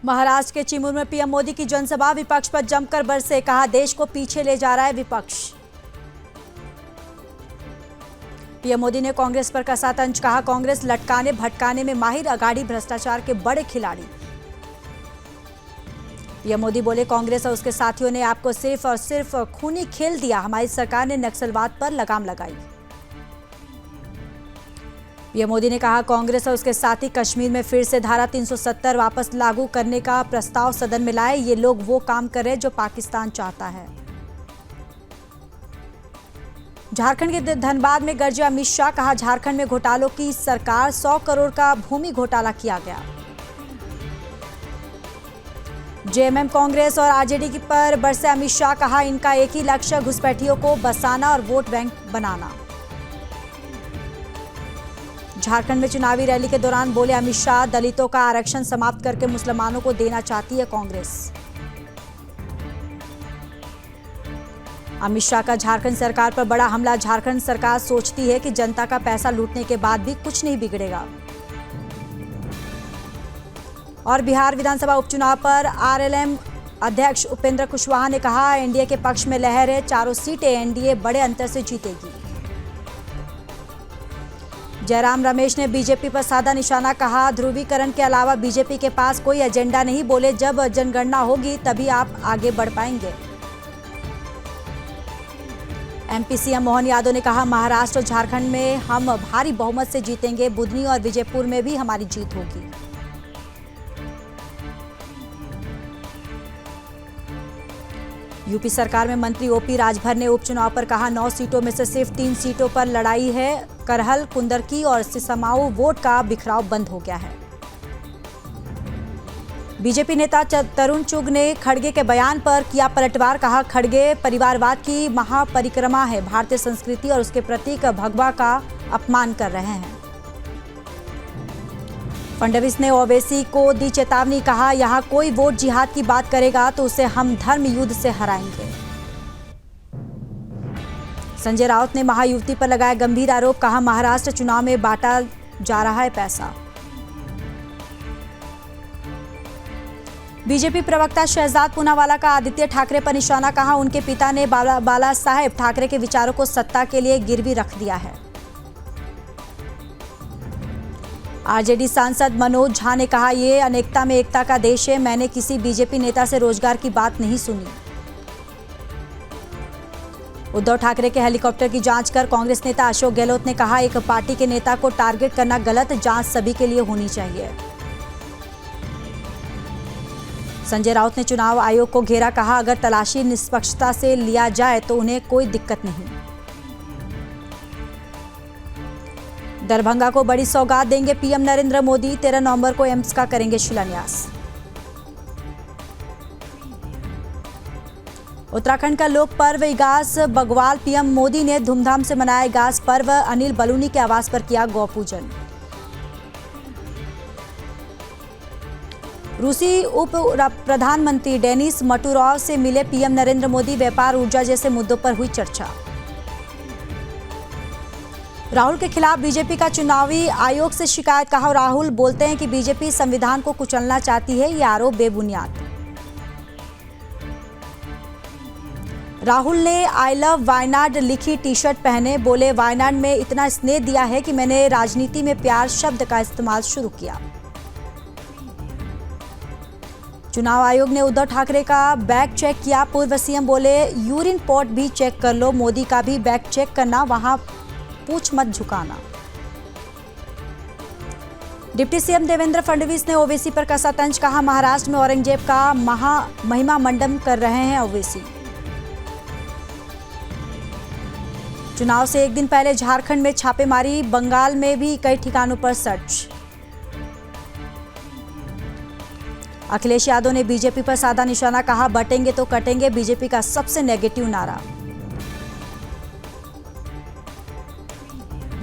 महाराष्ट्र के चिमूर में पीएम मोदी की जनसभा, विपक्ष पर जमकर बरसे, कहा देश को पीछे ले जा रहा है विपक्ष। पीएम मोदी ने कांग्रेस पर कसा तंज, कहा कांग्रेस लटकाने भटकाने में माहिर, अगाड़ी भ्रष्टाचार के बड़े खिलाड़ी। पीएम मोदी बोले कांग्रेस और उसके साथियों ने आपको सिर्फ और सिर्फ खूनी खेल दिया, हमारी सरकार ने नक्सलवाद पर लगाम लगाई। पीएम मोदी ने कहा कांग्रेस और उसके साथी कश्मीर में फिर से धारा 370 वापस लागू करने का प्रस्ताव सदन में लाए, ये लोग वो काम कर रहे हैं जो पाकिस्तान चाहता है। झारखंड के धनबाद में गरजे अमित शाह, कहा झारखंड में घोटालों की सरकार, 100 करोड़ का भूमि घोटाला किया गया। जेएमएम कांग्रेस और आरजेडी पर बरसे अमित शाह, कहा इनका एक ही लक्ष्य घुसपैठियों को बसाना और वोट बैंक बनाना। झारखंड में चुनावी रैली के दौरान बोले अमित शाह, दलितों का आरक्षण समाप्त करके मुसलमानों को देना चाहती है कांग्रेस। अमित शाह का झारखंड सरकार पर बड़ा हमला, झारखंड सरकार सोचती है कि जनता का पैसा लूटने के बाद भी कुछ नहीं बिगड़ेगा। और बिहार विधानसभा उपचुनाव पर आरएलएम अध्यक्ष उपेंद्र कुशवाहा ने कहा एनडीए के पक्ष में लहर है, चारों सीटें एनडीए बड़े अंतर से जीतेगी। जयराम रमेश ने बीजेपी पर साधा निशाना, कहा ध्रुवीकरण के अलावा बीजेपी के पास कोई एजेंडा नहीं, बोले जब जनगणना होगी तभी आप आगे बढ़ पाएंगे। एमपी सीएम मोहन यादव ने कहा महाराष्ट्र और झारखंड में हम भारी बहुमत से जीतेंगे, बुधनी और विजयपुर में भी हमारी जीत होगी। यूपी सरकार में मंत्री ओपी राजभर ने उपचुनाव पर कहा 9 सीटों में से सिर्फ 3 सीटों पर लड़ाई है, करहल, कुंदरकी और सिसमाऊ वोट का बिखराव बंद हो गया है। बीजेपी नेता तरुण चुग ने खड़गे के बयान पर किया पलटवार, कहा खड़गे परिवारवाद की महापरिक्रमा है, भारतीय संस्कृति और उसके प्रतीक भगवा का अपमान कर रहे हैं। फडणवीस ने ओवैसी को दी चेतावनी, कहा यहां कोई वोट जिहाद की बात करेगा तो उसे हम धर्म युद्ध से हराएंगे। संजय राउत ने महायुति पर लगाया गंभीर आरोप, कहा महाराष्ट्र चुनाव में बांटा जा रहा है पैसा। बीजेपी प्रवक्ता शहजाद पूनावाला का आदित्य ठाकरे पर निशाना, कहा उनके पिता ने बाला साहेब ठाकरे के विचारों को सत्ता के लिए गिरवी रख दिया है। आरजेडी सांसद मनोज झा ने कहा ये अनेकता में एकता का देश है, मैंने किसी बीजेपी नेता से रोजगार की बात नहीं सुनी। उद्धव ठाकरे के हेलीकॉप्टर की जांच कर कांग्रेस नेता अशोक गहलोत ने कहा एक पार्टी के नेता को टारगेट करना गलत, जांच सभी के लिए होनी चाहिए। संजय राउत ने चुनाव आयोग को घेरा, कहा अगर तलाशी निष्पक्षता से लिया जाए तो उन्हें कोई दिक्कत नहीं। दरभंगा को बड़ी सौगात देंगे पीएम नरेंद्र मोदी, 13 नवंबर को एम्स का करेंगे शिलान्यास। उत्तराखंड का लोक पर्व इगास बग्वाल, पीएम मोदी ने धूमधाम से मनाया इगास पर्व, अनिल बलूनी के आवास पर किया गौ पूजन। रूसी उप प्रधानमंत्री डेनिस मटुरॉव से मिले पीएम नरेंद्र मोदी, व्यापार, ऊर्जा जैसे मुद्दों पर हुई चर्चा। राहुल के खिलाफ बीजेपी का चुनावी आयोग से शिकायत, कहा राहुल बोलते हैं कि बीजेपी संविधान को कुचलना चाहती है, ये आरोप बेबुनियाद। राहुल ने आई लव वायनाड लिखी टी-शर्ट पहने, बोले वायनाड में इतना स्नेह दिया है कि मैंने राजनीति में प्यार शब्द का इस्तेमाल शुरू किया। चुनाव आयोग ने उद्धव ठाकरे का बैग चेक किया, पूर्व सीएम बोले यूरिन पॉट भी चेक कर लो, मोदी का भी बैग चेक करना, वहां पूछ मत झुकाना। डिप्टी सीएम देवेंद्र फडणवीस ने ओवैसी पर कसा तंज, कहा महाराष्ट्र में औरंगजेब का महिमा मंडन कर रहे हैं ओवैसी। चुनाव से एक दिन पहले झारखंड में छापेमारी, बंगाल में भी कई ठिकानों पर सर्च। अखिलेश यादव ने बीजेपी पर साधा निशाना, कहा बटेंगे तो कटेंगे, बीजेपी का सबसे नेगेटिव नारा।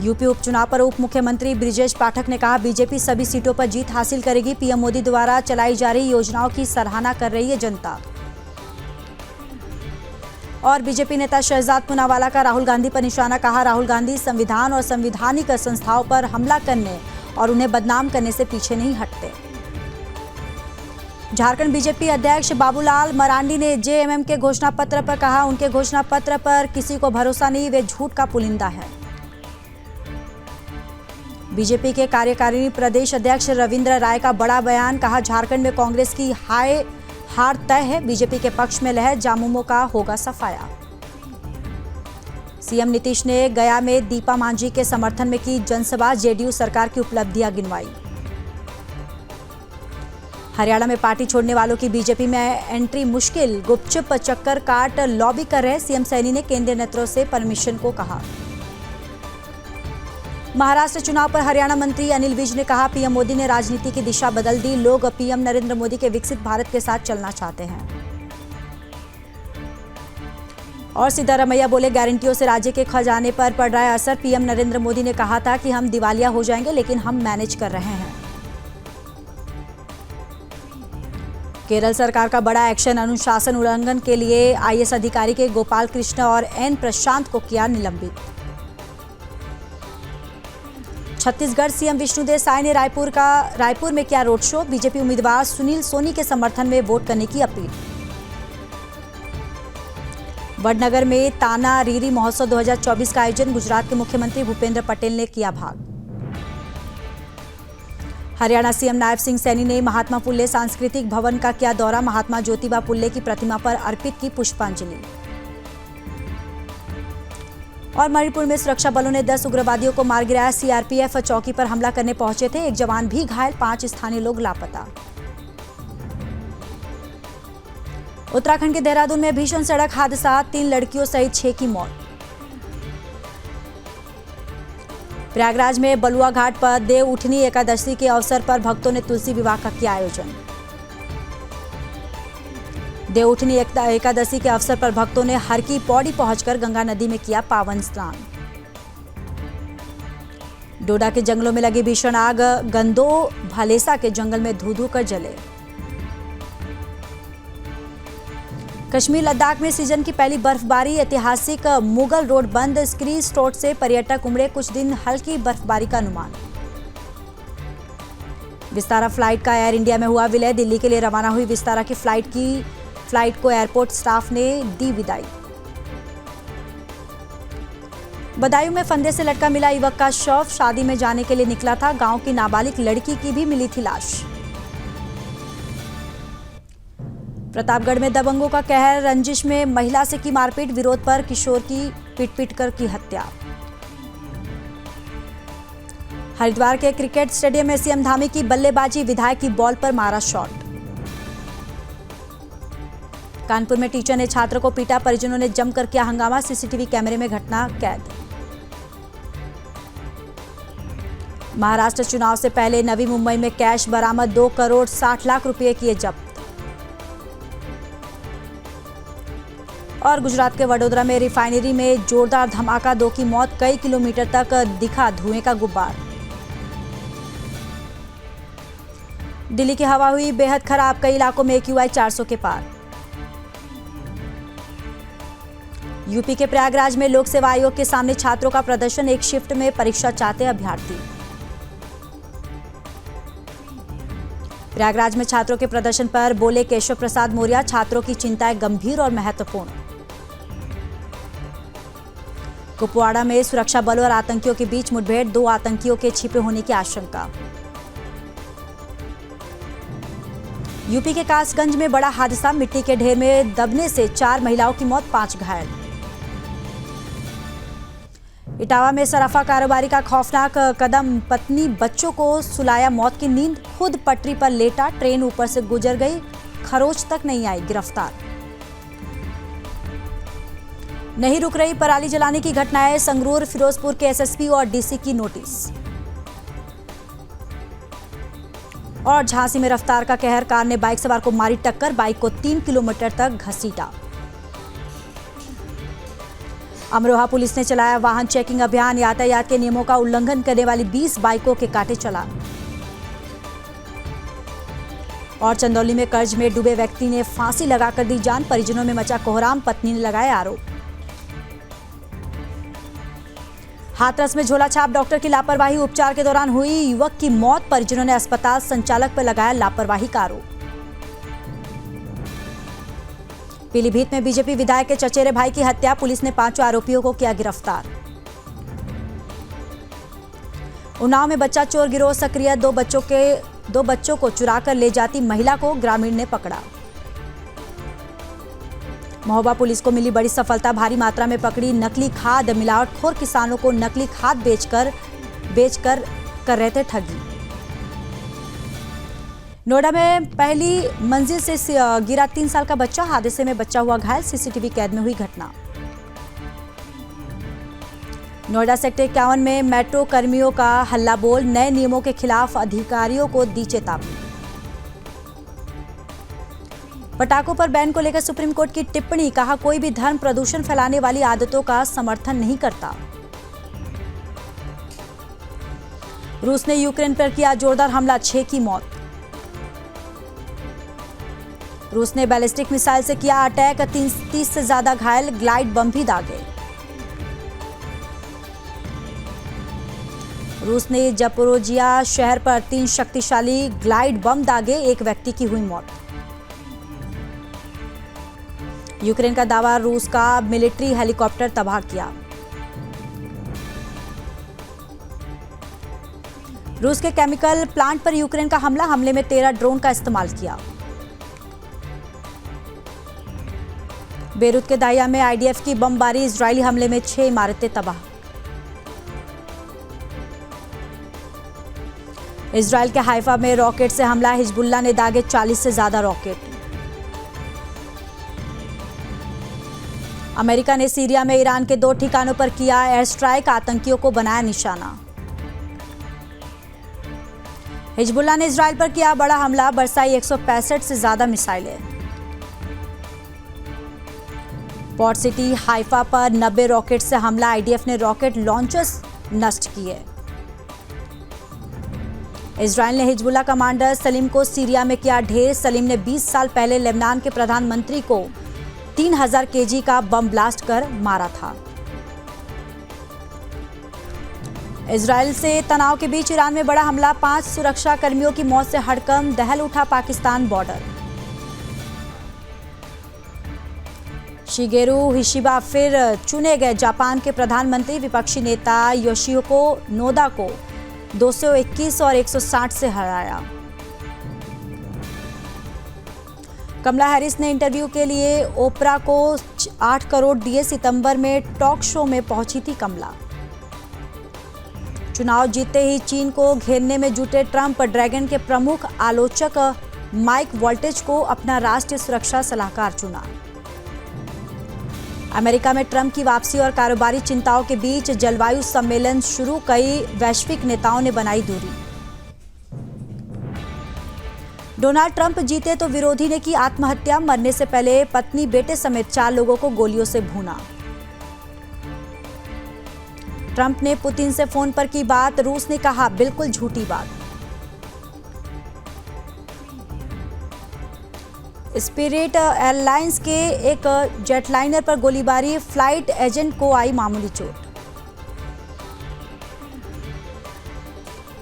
यूपी उपचुनाव पर उप मुख्यमंत्री ब्रिजेश पाठक ने कहा बीजेपी सभी सीटों पर जीत हासिल करेगी, पीएम मोदी द्वारा चलाई जा रही योजनाओं की सराहना कर रही है जनता। और बीजेपी नेता शहजाद पूनावाला का राहुल गांधी पर निशाना, कहा राहुल गांधी संविधान और संवैधानिक संस्थाओं पर हमला करने और उन्हें बदनाम करने से पीछे नहीं हटते। झारखंड बीजेपी अध्यक्ष बाबूलाल मरांडी ने जेएमएम के घोषणा पत्र पर कहा, उनके घोषणा पत्र पर किसी को भरोसा नहीं, वे झूठ का पुलिंदा है। बीजेपी के कार्यकारिणी प्रदेश अध्यक्ष रविंद्र राय का बड़ा बयान, कहा झारखंड में कांग्रेस की हार तय है, बीजेपी के पक्ष में लहर जामुमो का होगा सफाया। सीएम नीतीश ने गया में दीपा मांझी के समर्थन में की जनसभा, जेडीयू सरकार की उपलब्धियां गिनवाई। हरियाणा में पार्टी छोड़ने वालों की बीजेपी में एंट्री मुश्किल, गुपचुप चक्कर काट लॉबी कर रहे सीएम सैनी ने केंद्रीय नेताओं से परमिशन को कहा। महाराष्ट्र चुनाव पर हरियाणा मंत्री अनिल विज ने कहा, पीएम मोदी ने राजनीति की दिशा बदल दी, लोग पीएम नरेंद्र मोदी के विकसित भारत के साथ चलना चाहते हैं। और सिद्धारमैया बोले, गारंटियों से राज्य के खजाने पर पड़ रहा है असर, पीएम नरेंद्र मोदी ने कहा था कि हम दिवालिया हो जाएंगे, लेकिन हम मैनेज कर रहे हैं। केरल सरकार का बड़ा एक्शन, अनुशासन उल्लंघन के लिए आईएएस अधिकारी के गोपाल कृष्ण और एन प्रशांत को किया निलंबित। छत्तीसगढ़ सीएम विष्णुदेव साय ने रायपुर में किया रोड शो, बीजेपी उम्मीदवार सुनील सोनी के समर्थन में वोट करने की अपील। वडनगर में ताना रीरी महोत्सव 2024 का आयोजन, गुजरात के मुख्यमंत्री भूपेंद्र पटेल ने किया भाग। हरियाणा सीएम नायब सिंह सैनी ने महात्मा फुल्ले सांस्कृतिक भवन का किया दौरा, महात्मा ज्योतिबा फुल्ले की प्रतिमा पर अर्पित की पुष्पांजलि। और मणिपुर में सुरक्षा बलों ने 10 उग्रवादियों को मार गिराया, सीआरपीएफ चौकी पर हमला करने पहुंचे थे, एक जवान भी घायल, 5 स्थानीय लोग लापता। उत्तराखंड के देहरादून में भीषण सड़क हादसा, 3 लड़कियों सहित 6 की मौत। प्रयागराज में बलुआ घाट पर देव उठनी एकादशी के अवसर पर भक्तों ने तुलसी विवाह का किया आयोजन। देव उठनी एकादशी के अवसर पर भक्तों ने हर की पौड़ी पहुंचकर गंगा नदी में किया पावन स्नान। डोडा के जंगलों में लगी भीषण आग, गंदो भलेसा के जंगल में धू-धू कर जले। कश्मीर लद्दाख में सीजन की पहली बर्फबारी, ऐतिहासिक मुगल रोड बंद, स्की स्पोर्ट से पर्यटक उमड़े, कुछ दिन हल्की बर्फबारी का अनुमान। विस्तारा फ्लाइट का एयर इंडिया में हुआ विलय, दिल्ली के लिए रवाना हुई विस्तारा की फ्लाइट को एयरपोर्ट स्टाफ ने दी विदाई। बदायूं में फंदे से लटका मिला युवक का शव, शादी में जाने के लिए निकला था, गांव की नाबालिग लड़की की भी मिली थी लाश। प्रतापगढ़ में दबंगों का कहर, रंजिश में महिला से की मारपीट, विरोध पर किशोर की पीट कर की हत्या। हरिद्वार के क्रिकेट स्टेडियम में सीएम धामी की बल्लेबाजी, विधायक की बॉल पर मारा शॉट। कानपुर में टीचर ने छात्र को पीटा, परिजनों ने जमकर किया हंगामा, सीसीटीवी कैमरे में घटना कैद। महाराष्ट्र चुनाव से पहले नवी मुंबई में कैश बरामद, 2 करोड़ 60 लाख रुपए किए जब्त। और गुजरात के वडोदरा में रिफाइनरी में जोरदार धमाका, 2 की मौत, कई किलोमीटर तक दिखा धुएं का गुब्बार। दिल्ली की हवा हुई बेहद खराब, कई इलाकों में AQI 400 के पार। यूपी के प्रयागराज में लोक सेवा आयोग के सामने छात्रों का प्रदर्शन, एक शिफ्ट में परीक्षा चाहते अभ्यर्थी। प्रयागराज में छात्रों के प्रदर्शन पर बोले केशव प्रसाद मौर्य, छात्रों की चिंताएं गंभीर और महत्वपूर्ण। कुपवाड़ा में सुरक्षा बलों और आतंकियों के बीच मुठभेड़, 2 आतंकियों के छिपे होने की आशंका। यूपी के कासगंज में बड़ा हादसा, मिट्टी के ढेर में दबने से 4 महिलाओं की मौत, 5 घायल। इटावा में सराफा कारोबारी का खौफनाक कदम, पत्नी बच्चों को सुलाया मौत की नींद, खुद पटरी पर लेटा, ट्रेन ऊपर से गुजर गई, खरोच तक नहीं आई, गिरफ्तार। नहीं रुक रही पराली जलाने की घटनाएं, संगरूर फिरोजपुर के एसएसपी और डीसी की नोटिस। और झांसी में रफ्तार का कहर, कार ने बाइक सवार को मारी टक्कर, बाइक को 3 किलोमीटर तक घसीटा। अमरोहा पुलिस ने चलाया वाहन चेकिंग अभियान, यातायात के नियमों का उल्लंघन करने वाली 20 बाइकों के काटे चालान। और चंदौली में कर्ज में डूबे व्यक्ति ने फांसी लगाकर दी जान, परिजनों में मचा कोहराम, पत्नी ने लगाए आरोप। हाथरस में झोला छाप डॉक्टर की लापरवाही, उपचार के दौरान हुई युवक की मौत, परिजनों ने अस्पताल संचालक पर लगाया लापरवाही का आरोप। पीलीभीत में बीजेपी विधायक के चचेरे भाई की हत्या, पुलिस ने 5 आरोपियों को किया गिरफ्तार। उन्नाव में बच्चा चोर गिरोह सक्रिय, 2 बच्चों को चुराकर ले जाती महिला को ग्रामीण ने पकड़ा। महोबा पुलिस को मिली बड़ी सफलता, भारी मात्रा में पकड़ी नकली खाद, मिलावटखोर किसानों को नकली खाद बेचकर कर रहे थे ठगी। नोएडा में पहली मंजिल से गिरा 3 साल का बच्चा, हादसे में बच्चा हुआ घायल, सीसीटीवी कैद में हुई घटना। नोएडा सेक्टर 51 में मेट्रो कर्मियों का हल्ला बोल, नए नियमों के खिलाफ अधिकारियों को दी चेतावनी। पटाखों पर बैन को लेकर सुप्रीम कोर्ट की टिप्पणी, कहा कोई भी धर्म प्रदूषण फैलाने वाली आदतों का समर्थन नहीं करता। रूस ने यूक्रेन पर किया जोरदार हमला, 6 की मौत। रूस ने बैलिस्टिक मिसाइल से किया अटैक, 30 से ज्यादा घायल, ग्लाइड बम भी दागे। रूस ने जपोरोजिया शहर पर 3 शक्तिशाली ग्लाइड बम दागे, 1 व्यक्ति की हुई मौत। यूक्रेन का दावा, रूस का मिलिट्री हेलीकॉप्टर तबाह किया। रूस के केमिकल प्लांट पर यूक्रेन का हमला, हमले में 13 ड्रोन का इस्तेमाल किया। बेरूत के दाहिया में आईडीएफ की बमबारी, इजरायली हमले में 6 इमारतें तबाह। इजरायल के हाइफा में रॉकेट से हमला, हिजबुल्लाह ने दागे 40 से ज्यादा रॉकेट। अमेरिका ने सीरिया में ईरान के 2 ठिकानों पर किया एयर स्ट्राइक, आतंकियों को बनाया निशाना। हिजबुल्लाह ने इजरायल पर किया बड़ा हमला, बरसाई 165 से ज्यादा मिसाइलें। पोर्ट सिटी हाइफा पर 90 रॉकेट से हमला, आईडीएफ ने रॉकेट लॉन्चर्स नष्ट किए। इजरायल ने हिजबुल्लाह कमांडर सलीम को सीरिया में किया ढेर, सलीम ने 20 साल पहले लेबनान के प्रधानमंत्री को 3000 केजी का बम ब्लास्ट कर मारा था। इजरायल से तनाव के बीच ईरान में बड़ा हमला, 5 सुरक्षा कर्मियों की मौत से हड़कंप, दहल उठा पाकिस्तान बॉर्डर। शिगेरू हिशिबा फिर चुने गए जापान के प्रधानमंत्री, विपक्षी नेता योशिहिको नोदा को 221 और 160 से हराया। कमला हैरिस ने इंटरव्यू के लिए ओपरा को 8 करोड़ दिए, सितंबर में टॉक शो में पहुंची थी कमला। चुनाव जीतते ही चीन को घेरने में जुटे ट्रंप, ड्रैगन के प्रमुख आलोचक माइक वॉल्टेज को अपना राष्ट्रीय सुरक्षा सलाहकार चुना। अमेरिका में ट्रंप की वापसी और कारोबारी चिंताओं के बीच जलवायु सम्मेलन शुरू, कई वैश्विक नेताओं ने बनाई दूरी। डोनाल्ड ट्रंप जीते तो विरोधी ने की आत्महत्या, मरने से पहले पत्नी बेटे समेत 4 लोगों को गोलियों से भूना। ट्रंप ने पुतिन से फोन पर की बात, रूस ने कहा बिल्कुल झूठी बात। स्पिरिट एयरलाइंस के एक जेटलाइनर पर गोलीबारी, फ्लाइट एजेंट को आई मामूली चोट।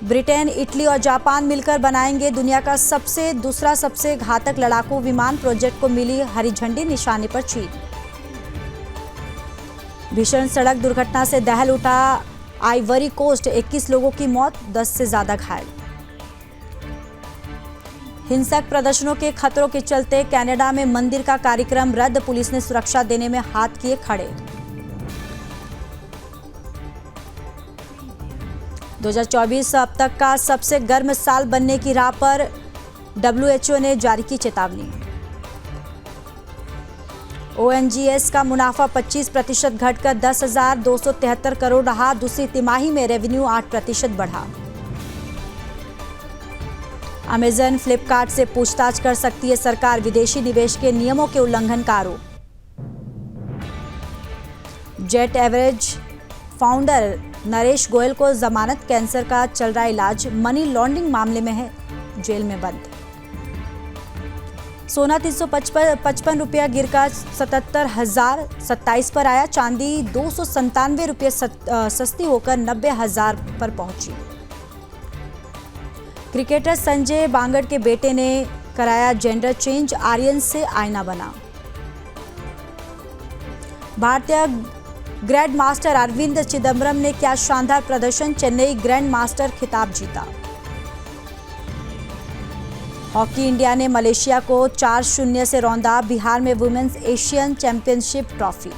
ब्रिटेन, इटली और जापान मिलकर बनाएंगे दुनिया का दूसरा सबसे घातक लड़ाकू विमान, प्रोजेक्ट को मिली हरी झंडी, निशाने पर चीन। भीषण सड़क दुर्घटना से दहल उठा आइवरी कोस्ट, 21 लोगों की मौत, 10 से ज्यादा घायल। हिंसक प्रदर्शनों के खतरों के चलते कनाडा में मंदिर का कार्यक्रम रद्द, पुलिस ने सुरक्षा देने में हाथ किए खड़े। 2024 अब तक का सबसे गर्म साल बनने की राह पर, WHO ने जारी की चेतावनी। ONGS का मुनाफा 25% घटकर 10,273 करोड़ रहा, दूसरी तिमाही में रेवेन्यू 8% बढ़ा। अमेजन, फ्लिपकार्ट से पूछताछ कर सकती है सरकार, विदेशी निवेश के नियमों के उल्लंघन का आरोप। Jet average founder Naresh Goyal को जमानत, कैंसर का चल रहा इलाज, मनी लॉन्ड्रिंग मामले में है जेल में बंद। सोना 355 रुपया गिरकर 77,027 पर आया, चांदी 297 रुपये सस्ती होकर 90,000 पर पहुंची। क्रिकेटर संजय बांगड़ के बेटे ने कराया जेंडर चेंज, आर्यन से आईना बना। भारतीय ग्रैंड मास्टर अरविंद चिदम्बरम ने किया शानदार प्रदर्शन, चेन्नई ग्रैंड मास्टर खिताब जीता। हॉकी इंडिया ने मलेशिया को 4-0 से रौंदा, बिहार में वुमेन्स एशियन चैंपियनशिप ट्रॉफी।